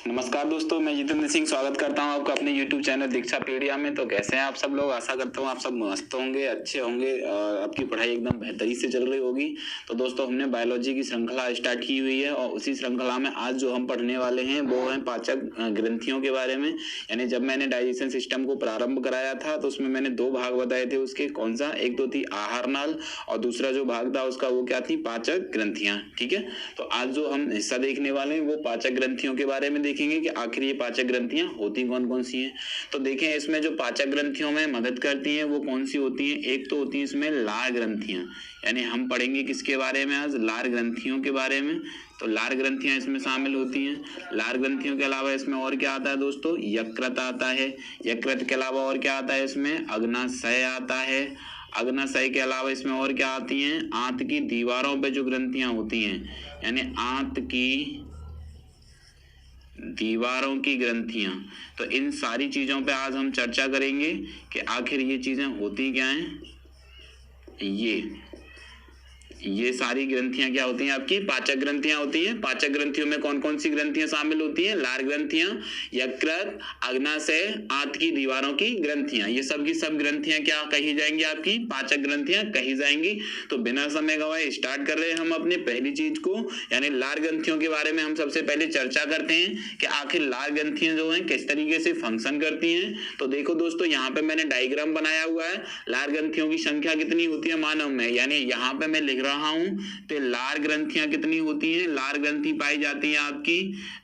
नमस्कार दोस्तों, मैं जितेंद्र सिंह स्वागत करता हूं आपका अपने YouTube चैनल दीक्षा पीडिया में। तो कैसे हैं आप सब लोग? आशा करता हूं आप सब मस्त होंगे, अच्छे होंगे और आपकी पढ़ाई एकदम बेहतरी से चल रही होगी। तो दोस्तों, हमने बायोलॉजी की श्रृंखला स्टार्ट की हुई है और उसी श्रृंखला में आज जो हम पढ़ने वाले हैं वो है पाचक ग्रंथियों के बारे में। यानी जब मैंने डाइजेशन सिस्टम को प्रारंभ कराया था तो उसमें मैंने दो भाग बताए थे उसके। कौन सा? एक तो थी आहार नाल और दूसरा जो भाग था उसका वो क्या थी? पाचक ग्रंथियां। ठीक है, तो आज जो हम हिस्सा देखने वाले हैं वो पाचक ग्रंथियों के बारे में देखेंगे कि आखिर ये पाचक ग्रंथियां होती कौन कौन सी हैं। तो देखें, इसमें जो पाचक ग्रंथियों में मदद करती हैं वो कौन सी होती हैं। एक तो होती है इसमें लार ग्रंथियां, यानी हम पढ़ेंगे किसके बारे में आज? लार ग्रंथियों के बारे में। तो लार ग्रंथियां इसमें शामिल होती हैं। लार ग्रंथियों के अलावा इसमें और क्या आता है दोस्तों? यकृत आता है। यकृत के अलावा और क्या आता है इसमें? अग्नाशय आता है। अग्नाशय के अलावा इसमें और क्या आती हैं? आंत की दीवारों पे जो ग्रंथियां होती हैं, यानी आंत की दीवारों की ग्रंथियां। तो इन सारी चीजों पे आज हम चर्चा करेंगे कि आखिर ये चीजें होती क्या हैं। ये सारी ग्रंथियां क्या होती हैं? आपकी पाचक ग्रंथियां होती हैं। पाचक ग्रंथियों में कौन कौन सी ग्रंथियां शामिल होती हैं? लार ग्रंथियां, यकृत, अग्नाशय, आंत की दीवारों की ग्रंथियां। ये सब की सब ग्रंथियां क्या कही जाएंगी? आपकी पाचक ग्रंथियां कही जाएंगी। तो बिना समय गवाए स्टार्ट कर रहे हैं हम अपने पहली चीज को, यानी लार ग्रंथियों के बारे में हम सबसे पहले चर्चा करते हैं कि आखिर लार ग्रंथियां जो है किस तरीके से फंक्शन करती हैं। तो देखो दोस्तों, यहाँ पे मैंने डायग्राम बनाया हुआ है। लार ग्रंथियों की संख्या कितनी होती है मानव में, यानी यहाँ पे मैं लिख रहा हूं तो लार ग्रंथियां कितनी होती हैं? लार ग्रंथि पाई जाती है आपकी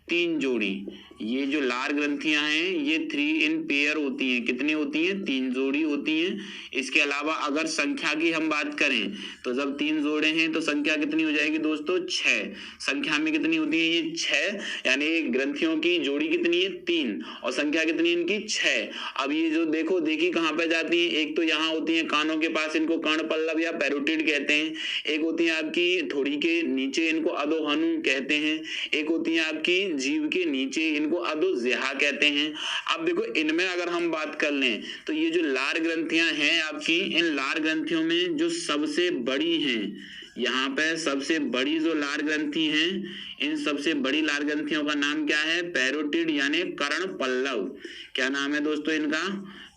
3 जोड़ी। ये जो लार ग्रंथियां हैं ये 3 इन पेयर होती हैं। कितनी होती हैं? 3 जोड़ी होती हैं। इसके अलावा अगर संख्या की हम बात करें तो जब 3 जोड़े हैं तो संख्या कितनी हो जाएगी दोस्तों? 6। संख्या में कितनी होती है? ये 6, यानी ग्रंथियों की जोड़ी कितनी है? 3 और संख्या कितनी है इनकी? 6। अब ये जो देखी कहाँ पे जाती है? एक तो यहाँ होती है कानों के पास, इनको कर्ण पल्लव या पैरोटिड कहते हैं। एक होती है आपकी थोड़ी के नीचे, इनको अधोहनु कहते हैं। एक होती है आपकी जीभ के नीचे, इनको अधोजिह्वा कहते हैं। अब देखो, इनमें अगर हम बात कर लें तो ये जो लार ग्रंथियां हैं आपकी, इन लार ग्रंथियों में जो सबसे बड़ी हैं, यहाँ पे सबसे बड़ी जो लार ग्रंथि हैं, इन सबसे बड़ी लार ग्रंथियों का नाम क्या है? पैरोटिड, यानी कर्ण पल्लव। क्या नाम है दोस्तों इनका?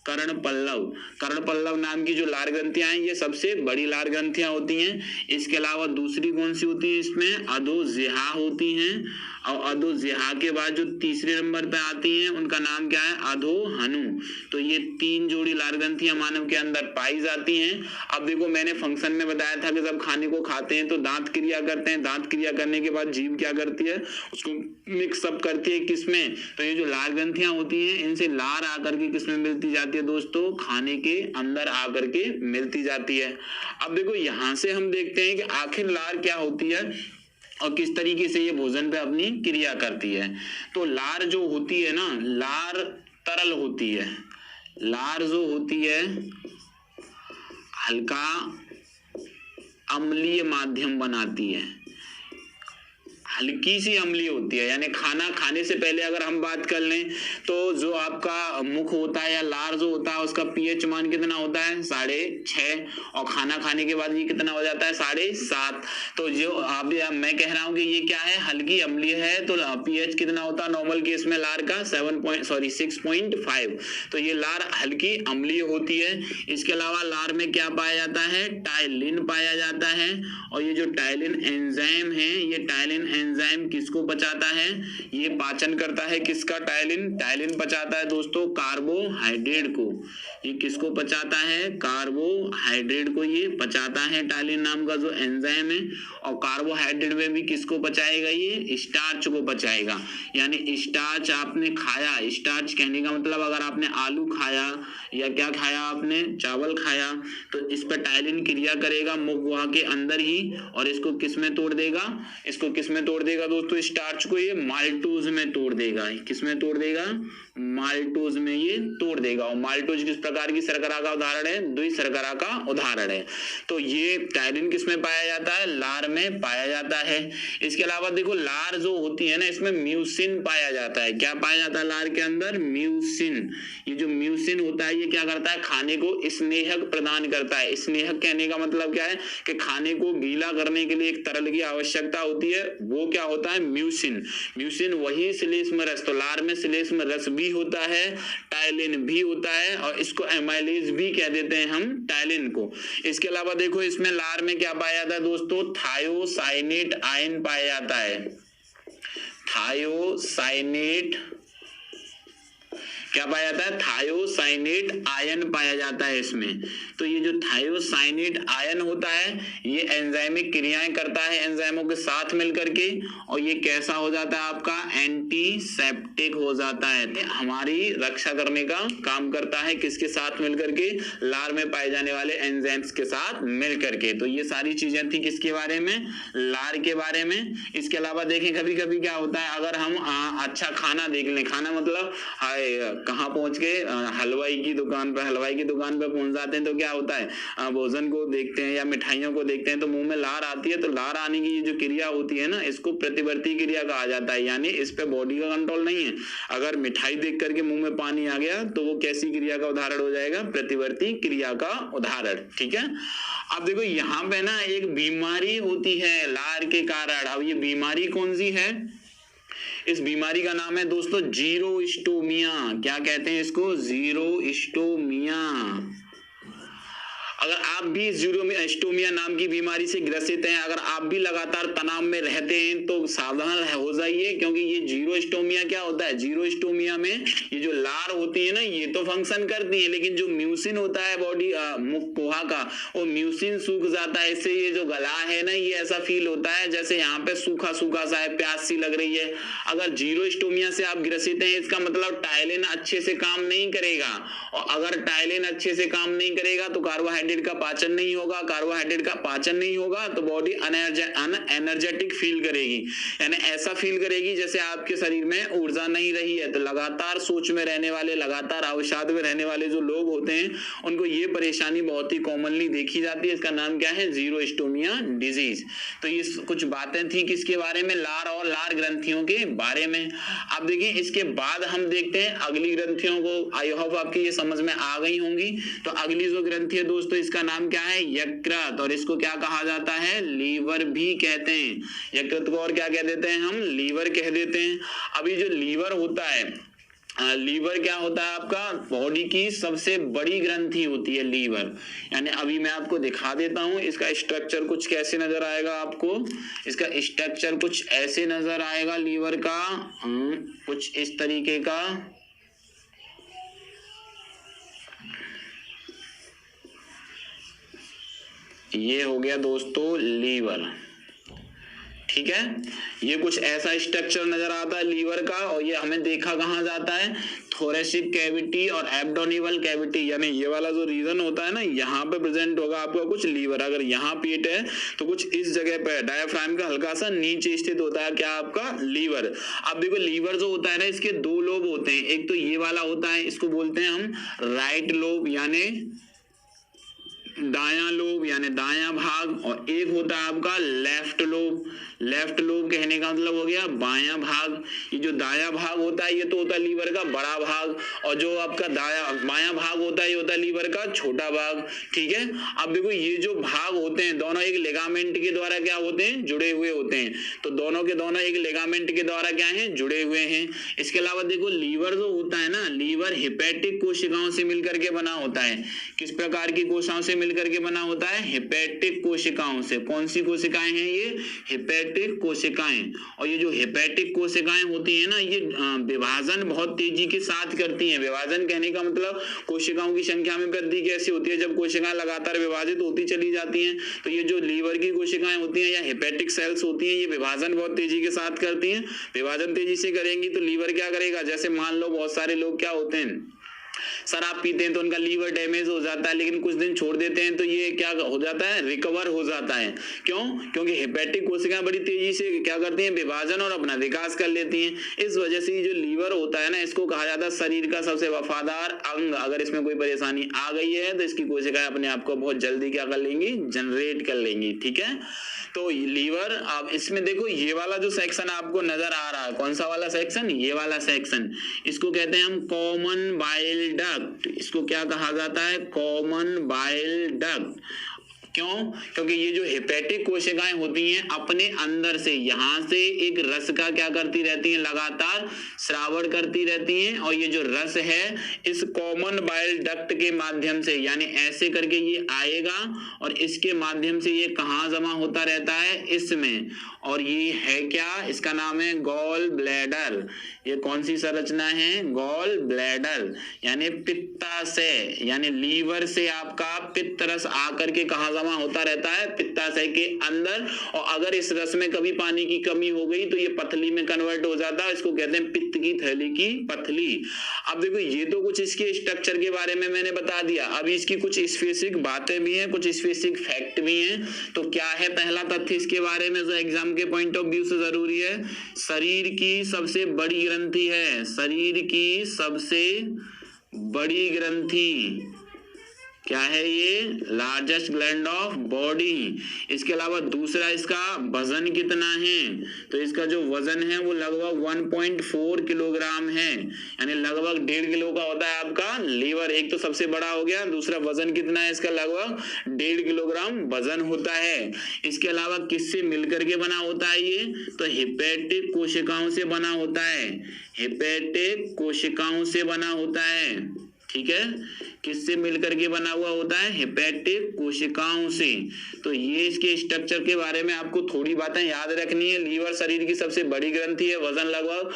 कर्ण पल्लव। कर्ण पल्लव नाम की जो लार ग्रंथियां हैं ये सबसे बड़ी लार ग्रंथियां होती हैं। इसके अलावा दूसरी कौन सी होती है इसमें? अधोजिह्वा होती हैं। और अधोजिह्वा के बाद जो तीसरे नंबर पे आती हैं उनका नाम क्या है? अधोहनु। तो ये 3 जोड़ी लार ग्रंथियां मानव के अंदर पाई जाती हैं। अब देखो, मैंने फंक्शन में बताया था कि जब खाने को खाते हैं तो दांत क्रिया करते हैं। दांत क्रिया करने के बाद जीभ क्या करती है? उसको मिक्सअप करती है किसमें? तो ये जो लार ग्रंथियां होती हैं इनसे लार आकर के किसमें मिलती जाती है दोस्तों? खाने के अंदर आकर के मिलती जाती है। अब देखो, यहां से हम देखते हैं कि आखिर लार क्या होती है और किस तरीके से ये भोजन पे अपनी क्रिया करती है। तो लार जो होती है ना, लार तरल होती है। लार जो होती है हल्का अम्लीय माध्यम बनाती है, हल्की सी अम्लीय होती है। यानी खाना खाने से पहले अगर हम बात कर लें तो जो आपका मुख होता है या लार जो होता है उसका पीएच मान कितना होता है? 6.5। और खाना खाने के बाद ये कितना हो जाता है? 7.5। तो जो अब मैं कह रहा हूं कि ये क्या है? हल्की अम्लीय है। तो पीएच कितना होता है नॉर्मल केस में लार का? 6.5। तो ये लार हल्की अम्लीय होती है। इसके अलावा लार में क्या पाया जाता है? टाइलिन पाया जाता है। और ये जो टाइलिन एंजाइम है, ये टाइलिन एंजाइम किसको पचाता है? ये पाचन करता है किसका? टाइलिन। टाइलिन पचाता है दोस्तों कार्बोहाइड्रेट को। ये किसको पचाता है? कार्बोहाइड्रेट को ये पचाता है, टाइलिन नाम का जो एंजाइम है। और कार्बोहाइड्रेट में भी किसको पचाएगा? ये स्टार्च को पचाएगा। यानी स्टार्च आपने खाया, स्टार्च कहने का मतलब अगर आपने आलू खाया या क्या खाया आपने? चावल खाया, तो इस पर टाइलिन क्रिया करेगा मुख गुहा के अंदर ही और इसको किस में तोड़ देगा? इसको किस में तोड़ देगा दोस्तों? स्टार्च को ये माल्टोज में तोड़ देगा। किस में तोड़ देगा? माल्टोज में ये तोड़ देगा। और माल्टोज किस प्रकार की शर्करा का उदाहरण है? द्विशर्करा का उदाहरण है। तो ये टाइलिन किस में पाया जाता है? लार में पाया जाता है। इसके अलावा देखो, लार जो होती है ना, इसमें म्यूसिन पाया जाता है। क्या पाया जाता है लार के अंदर? म्यूसिन। ये जो म्यूसिन होता है ये क्या करता है? खाने को स्नेहक प्रदान करता है। स्नेहक कहने का मतलब क्या है? कि खाने को गीला करने के लिए एक तरल की आवश्यकता होती है, वो क्या होता है, म्यूसिन। म्यूसिन वही श्लेष्म रस, तो लार में श्लेष्म रस भी होता है, टायलिन भी होता है, और इसको एमाइलेज भी कह देते हैं हम टायलिन को। इसके अलावा देखो इसमें लार में क्या पाया जाता है दोस्तों, थायोसाइनेट आयन पाया जाता है। थायोसाइनेट क्या पाया जाता है, थायोसाइनेट आयन पाया जाता है इसमें। तो ये जो थायोसाइनेट आयन होता है ये एंजाइमिक क्रियाएं करता है एंजाइमों के साथ मिलकर के, और ये कैसा हो जाता है आपका, एंटीसेप्टिक हो जाता है, हमारी रक्षा करने का काम करता है। किसके साथ मिलकर के, लार में पाए जाने वाले एंजाइम्स के साथ मिलकर के। तो ये सारी चीजें थी किसके बारे में, लार के बारे में। इसके अलावा देखें कभी कभी क्या होता है, अगर हम अच्छा खाना देख लें, खाना मतलब कहाँ पहुंच गए, हलवाई की दुकान पर पहुंच जाते हैं, तो क्या होता है, भोजन को देखते हैं या मिठाइयों को देखते हैं तो मुंह में लार आती है। तो लार आने की जो क्रिया होती है ना, इसको प्रतिवर्ती क्रिया कहा जाता है, यानी इस पे बॉडी का कंट्रोल नहीं है। अगर मिठाई देख करके मुंह में पानी आ गया तो वो कैसी क्रिया का उदाहरण हो जाएगा, प्रतिवर्ती क्रिया का उदाहरण। ठीक है, अब देखो यहाँ पे ना एक बीमारी होती है लार के कारण। अब ये बीमारी कौन सी है, इस बीमारी का नाम है दोस्तों जीरोस्टोमिया। क्या कहते हैं इसको, जीरोस्टोमिया। अगर आप भी जीरोस्टोमिया नाम की बीमारी से ग्रसित हैं, अगर आप भी लगातार तनाव में रहते हैं तो सावधान हो जाइए, क्योंकि ये जीरोस्टोमिया क्या होता है, जीरोस्टोमिया में ये जो लार होती है ना ये तो फंक्शन करती है, लेकिन जो म्यूसिन होता है बॉडी मुखपोहा का, वो म्यूसिन सूख जाता है। इससे ये जो गला है ना ये ऐसा फील होता है जैसे यहाँ पे सूखा सूखा सा है, प्यास सी लग रही है। अगर जीरोस्टोमिया से आप ग्रसित हैं इसका मतलब टायलिन अच्छे से काम नहीं करेगा, और अगर टायलिन अच्छे से काम नहीं करेगा तो कार्बोहाइड्रेट का पाचन नहीं होगा, कार्बोहाइड्रेट का पाचन नहीं होगा तो बॉडी अनएनर्जेटिक फील करेगी, यानी ऐसा फील करेगी जैसे आपके शरीर में ऊर्जा नहीं रही है। तो लगातार सोच में रहने वाले, लगातार अवसाद में रहने वाले जो लोग होते हैं उनको ये परेशानी बहुत ही कॉमनली देखी जाती है। इसका नाम क्या है, जीरोस्टोमिया डिजीज। तो ये कुछ बातें थी किसके बारे में, लार और लार ग्रंथियों के बारे में। अब देखिए इसके बाद हम देखते हैं अगली ग्रंथियों को। आई होप आपकी ये समझ में आ गई होंगी। तो अगली जो ग्रंथि है दोस्तों इसका नाम क्या है, यकृत, और इसको क्या कहा जाता है, लीवर भी कहते हैं। यकृत को और क्या कह देते हैं हम, लीवर कह देते हैं। अभी जो लीवर होता है, लीवर क्या होता है आपका, बॉडी की सबसे बड़ी ग्रंथि होती है लीवर। यानी अभी मैं आपको दिखा देता हूं इसका स्ट्रक्चर कुछ कैसे नजर आएगा आपको। इसका स्ट्रक्चर कुछ ऐसे नजर आएगा लीवर का, कुछ इस तरीके का। ये हो गया दोस्तों लीवर, ठीक है। ये कुछ ऐसा स्ट्रक्चर नजर आता है लीवर का, और ये हमें देखा कहाँ जाता है, थोरेसिक कैविटी और एब्डोमिनल कैविटी, यानी ये वाला जो रीजन होता है ना यहाँ पे प्रेजेंट होगा आपका कुछ लीवर। अगर यहाँ पेट है तो कुछ इस जगह पे डायफ्राम का हल्का सा नीचे स्थित होता है क्या आपका, लीवर। अब देखो लीवर जो होता है ना इसके दो लोब होते हैं, एक तो ये वाला होता है, इसको बोलते हैं हम राइट लोब यानी दायां लोब यानी दायां भाग, और एक होता है आपका लेफ्ट लोब। लेफ्ट लोब कहने का मतलब हो गया बायां भाग। ये जो दायां भाग होता है ये तो होता है लीवर का बड़ा भाग, और जो आपका बायां भाग होता है ये होता है लीवर का छोटा भाग, ठीक है। अब देखो ये जो भाग होते हैं दोनों एक लिगामेंट के द्वारा क्या होते हैं, जुड़े हुए होते हैं। तो दोनों के दोनों एक लिगामेंट के द्वारा क्या है, जुड़े हुए हैं। इसके अलावा देखो लीवर जो होता है ना, लीवर हेपेटिक कोशिकाओं से मिलकर के बना होता है। किस प्रकार की कोशिकाओं से मिलकर के बना होता है, हेपेटिक कोशिकाओं से। कौन सी कोशिकाएं हैं ये, हेपेटिक कोशिकाएं। और ये जो हेपेटिक कोशिकाएं होती है ना ये विभाजन बहुत तेजी के साथ करती हैं। विभाजन कहने का मतलब कोशिकाओं की संख्या में वृद्धि कैसे होती है, जब कोशिकाएं लगातार विभाजित होती चली जाती हैं। तो ये जो लीवर की कोशिकाएं होती हैं या हेपेटिक सेल्स होती हैं ये विभाजन बहुत तेजी के साथ करती हैं। विभाजन तेजी से करेंगी तो लीवर क्या करेगा, जैसे मान लो बहुत सारे लोग क्या होते हैं शराब पीते हैं तो उनका लीवर डैमेज हो जाता है, लेकिन कुछ दिन छोड़ देते हैं तो ये क्या हो जाता है, रिकवर हो जाता है। क्यों, क्योंकि हेपेटिक कोशिकाएं बड़ी तेजी से क्या करती हैं, विभाजन और अपना विकास कर लेती हैं। इस वजह से जो लीवर होता है ना इसको कहा जाता है शरीर का सबसे वफादार अंग। अगर इसमें कोई परेशानी आ गई है तो इसकी कोशिकाएं अपने आप को बहुत जल्दी क्या कर लेंगी, जनरेट कर लेंगी, ठीक है। तो लीवर, अब इसमें देखो ये वाला जो सेक्शन आपको नजर आ रहा है, कौन सा वाला सेक्शन, ये वाला सेक्शन, इसको कहते हैं हम कॉमन बाइल डक्ट। इसको क्या कहा जाता है, कॉमन बाइल डक्ट। क्यों? क्योंकि ये जो हेपेटिक कोशिकाएं होती हैं अपने अंदर से यहाँ से एक रस का क्या करती रहती हैं, लगातार स्रावण करती रहती हैं, और ये जो रस है इस कॉमन बाइल डक्ट के माध्यम से, यानी ऐसे करके ये आएगा और इसके माध्यम से ये कहाँ जमा होता रहता है, इसमें। और ये है क्या, इसका नाम है गॉल ब्लैडर। ये कौन सी संरचना है, गॉल ब्लैडर, यानी पित्ताशय, यानी लीवर से आपका पित्त रस आकर के कहाँ जमा होता रहता है, पित्ताशय के अंदर। और अगर इस रस में कभी पानी की कमी हो गई तो ये पथली में कन्वर्ट हो जाता है, इसको कहते हैं पित्त की थैली की पथली। अब देखो ये तो कुछ इसके स्ट्रक्चर के बारे में मैंने बता दिया, अभी इसकी कुछ स्पेसिफिक बातें भी हैं, कुछ स्पेसिफिक फैक्ट भी हैं। तो क्या है पहला तथ्य इसके बारे में जो एग्जाम के पॉइंट ऑफ व्यू से जरूरी है, शरीर की सबसे बड़ी ग्रंथि है, शरीर की सबसे बड़ी ग्रंथि क्या है, ये लार्जेस्ट ग्लैंड ऑफ बॉडी। इसके अलावा दूसरा, इसका वजन कितना है, तो इसका जो वजन है वो लगभग 1.4 किलोग्राम है, यानी लगभग 1.5 किलो का होता है आपका लीवर। एक तो सबसे बड़ा हो गया, दूसरा वजन कितना है इसका, लगभग 1.5 किलोग्राम वजन होता है। इसके अलावा किससे मिलकर के बना होता है ये, तो हेपेटिक कोशिकाओं से बना होता है, हेपेटिक कोशिकाओं से बना होता है, ठीक है। किससे मिलकर के बना हुआ होता है, हेपेटिक कोशिकाओं से। तो ये इसके स्ट्रक्चर के बारे में आपको थोड़ी बातें याद रखनी है। लीवर शरीर की सबसे बड़ी ग्रंथि है, वजन लगभग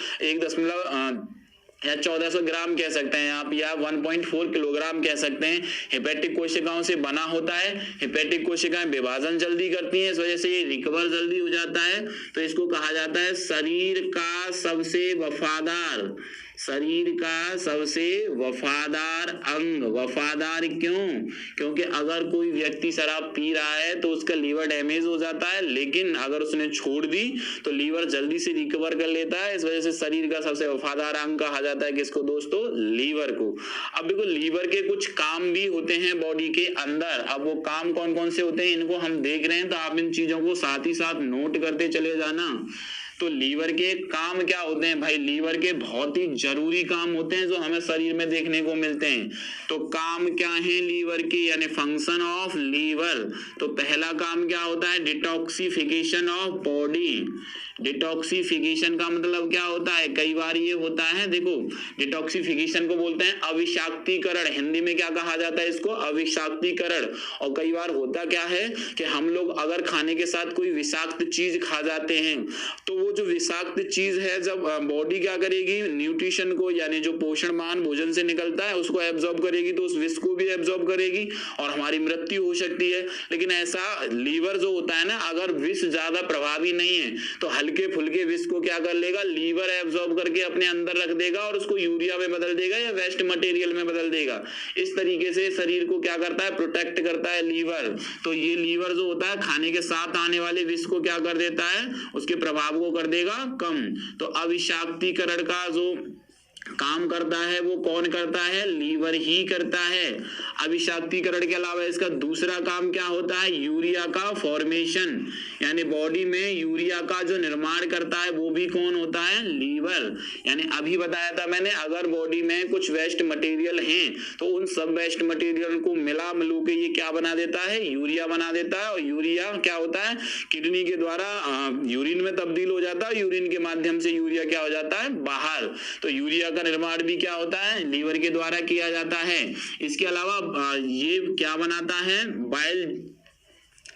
1400 ग्राम कह सकते हैं आप, या 1.4 किलोग्राम कह सकते हैं। हेपेटिक कोशिकाओं से बना होता है, हेपेटिक कोशिकाएं विभाजन जल्दी करती हैं, इस वजह से ये रिकवर जल्दी हो जाता है। तो इसको कहा जाता है शरीर का सबसे वफादार, शरीर का सबसे वफादार अंग। वफादार क्यों? क्योंकि अगर कोई व्यक्ति शराब पी रहा है तो उसका लीवर डैमेज हो जाता है, लेकिन अगर उसने छोड़ दी तो लीवर जल्दी से रिकवर कर लेता है। इस वजह से शरीर का सबसे वफादार अंग कहा जाता है किसको दोस्तों, लीवर को। अब देखो लीवर के कुछ काम भी होते हैं बॉडी के अंदर। अब वो काम कौन कौन से होते हैं इनको हम देख रहे हैं, तो आप इन चीजों को साथ ही साथ नोट करते चले जाना। तो लीवर के काम क्या होते हैं भाई, लीवर के बहुत ही जरूरी काम होते हैं जो हमें शरीर में देखने को मिलते हैं। तो काम क्या है लीवर के, यानी फंक्शन ऑफ लीवर। तो पहला काम क्या होता है, डिटॉक्सिफिकेशन ऑफ बॉडी। डिटॉक्सिफिकेशन का मतलब क्या होता है, कई बार ये होता है, देखो डिटॉक्सिफिकेशन को बोलते हैं अविषाक्तीकरण, हिंदी में क्या कहा जाता है इसको, अविषाक्तीकरण। और कई बार होता क्या है कि हम लोग अगर खाने के साथ कोई विषाक्त चीज खा जाते हैं, तो वो जो विषाक्त चीज है जब बॉडी क्या करेगी, न्यूट्रिशन को, यानी जो पोषणमान भोजन से निकलता है उसको एब्जॉर्ब करेगी, तो उस विष को भी एब्जॉर्ब करेगी और हमारी मृत्यु हो सकती है। लेकिन ऐसा लीवर जो होता है ना, अगर विष ज्यादा प्रभावी नहीं है तो हल्के फुल्के विष को क्या कर लेगा, लीवर एब्जॉर्ब करके अपने अंदर रख देगा और उसको यूरिया में बदल देगा या वेस्ट मटेरियल में बदल देगा। इस तरीके से शरीर को क्या करता है, प्रोटेक्ट करता है लीवर। तो ये लीवर जो होता है खाने के साथ आने वाले विष को क्या कर देता है, उसके प्रभाव को कर देगा कम। तो अविषाक्तीकरण का जो काम करता है वो कौन करता है, लीवर ही करता है। अविषाक्तीकरण के अलावा इसका दूसरा काम क्या होता है, यूरिया का फॉर्मेशन, यानी बॉडी में यूरिया का जो निर्माण करता है वो भी कौन होता है, लीवर। यानी अभी बताया था मैंने, अगर बॉडी में कुछ वेस्ट मटेरियल हैं तो उन सब वेस्ट मटेरियल को मिला मिलू के ये क्या बना देता है, यूरिया बना देता है। और यूरिया क्या होता है, किडनी के द्वारा यूरिन में तब्दील हो जाता है, यूरिन के माध्यम से यूरिया क्या हो जाता है, बाहर। तो यूरिया का निर्माण भी क्या होता है, लीवर के द्वारा किया जाता है। इसके अलावा ये क्या बनाता है,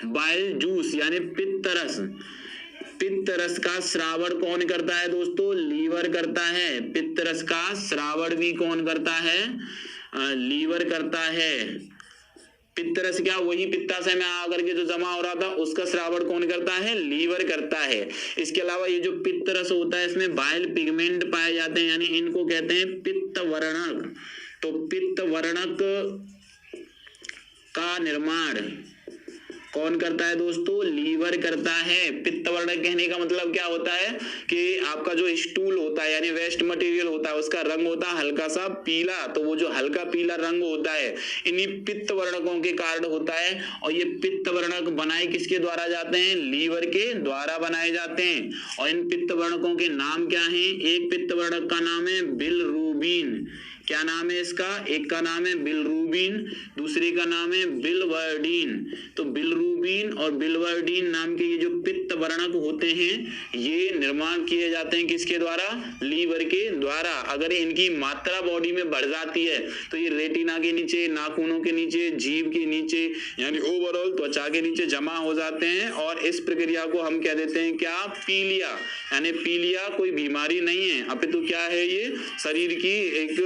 बाइल जूस यानी पित्त रस। पित्त रस का श्रावण कौन करता है दोस्तों, लीवर करता है। पित्त रस का श्रावण भी कौन करता है, लीवर करता है। पित्त रस क्या, वही पित्ताशय में आकर के जो जमा हो रहा था उसका श्रावण कौन करता है, लीवर करता है। इसके अलावा ये जो पित्त रस होता है इसमें बाइल पिगमेंट पाए जाते हैं, यानी इनको कहते हैं पित्त वर्णक। तो पित्त वर्णक का निर्माण कौन करता है दोस्तों, लीवर करता है। पित्त वर्णक कहने का मतलब क्या होता है कि आपका जो स्टूल होता है यानी वेस्ट मटेरियल होता है उसका रंग होता है हल्का सा पीला, तो वो जो हल्का पीला रंग होता है इन्हीं पित्त वर्णकों के कारण होता है। और ये पित्त वर्णक बनाए किसके द्वारा जाते हैं, लीवर के द्वारा बनाए जाते हैं। और इन पित्त वर्णकों के नाम क्या हैं, एक पित्त वर्णक का नाम है बिलरूबिन, क्या नाम है इसका? एक का नाम है बिलिरुबिन, दूसरे का नाम है बिलवर्डिन। तो बिलिरुबिन और बिलवर्डिन नाम के ये जो पित्त वर्णक होते हैं ये निर्माण किए जाते हैं किसके द्वारा? लीवर के द्वारा। अगर इनकी मात्रा बॉडी में बढ़ जाती है तो ये रेटिना के नीचे, नाखूनों के नीचे, जीभ के नीचे यानी ओवरऑल त्वचा के नीचे जमा हो जाते हैं और इस प्रक्रिया को हम कह देते हैं क्या? पीलिया। यानी पीलिया कोई बीमारी नहीं है अपितु क्या है? ये शरीर की एक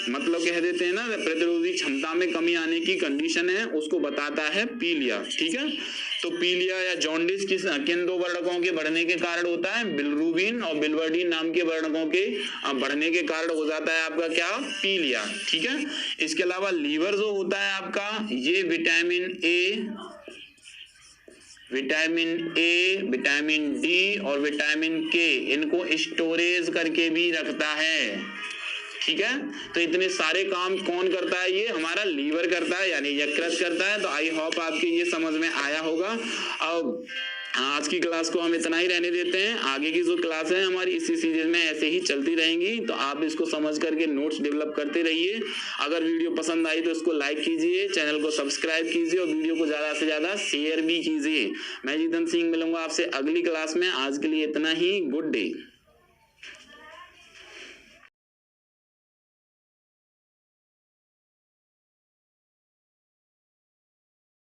मतलब कह देते हैं ना प्रतिरोधी क्षमता में कमी आने की कंडीशन है, उसको बताता है पीलिया। ठीक है, तो पीलिया या जॉन्डिस किन दो वर्णकों के बढ़ने के कारण होता है? बिलिरुबिन और बिलवर्डिन नाम के वर्णकों के बढ़ने के कारण हो जाता है आपका क्या? पीलिया। ठीक है, इसके अलावा लीवर जो होता है आपका ये विटामिन ए, विटामिन डी और विटामिन के इनको स्टोरेज करके भी रखता है। ठीक है, तो इतने सारे काम कौन करता है? ये हमारा लीवर करता है यानी यकृत करता है। तो आई होप आपके ये समझ में आया होगा। अब आज की क्लास को हम इतना ही रहने देते हैं, आगे की जो क्लास है हमारी इसी सीरीज में ऐसे ही चलती रहेंगी। तो आप इसको समझ करके नोट्स डेवलप करते रहिए। अगर वीडियो पसंद आई तो इसको लाइक कीजिए, चैनल को सब्सक्राइब कीजिए और वीडियो को ज्यादा से ज्यादा शेयर भी कीजिए। मैं जीतन सिंह मिलूंगा आपसे अगली क्लास में। आज के लिए इतना ही। Good day.